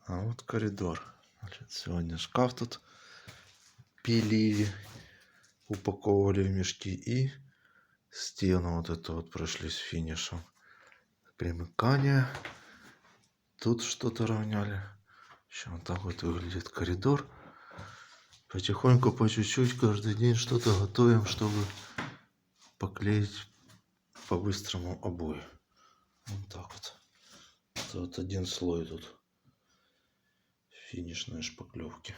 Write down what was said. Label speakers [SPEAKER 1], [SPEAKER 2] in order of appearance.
[SPEAKER 1] А вот коридор. Значит, сегодня шкаф тут пилили, упаковывали в мешки и стену вот эту вот прошли с финишем. Примыкание. Тут что-то равняли. Еще вот так вот выглядит коридор. Потихоньку, по чуть-чуть, каждый день что-то готовим, чтобы поклеить по-быстрому обои. Вот так вот. Это вот один слой тут финишной шпаклевки.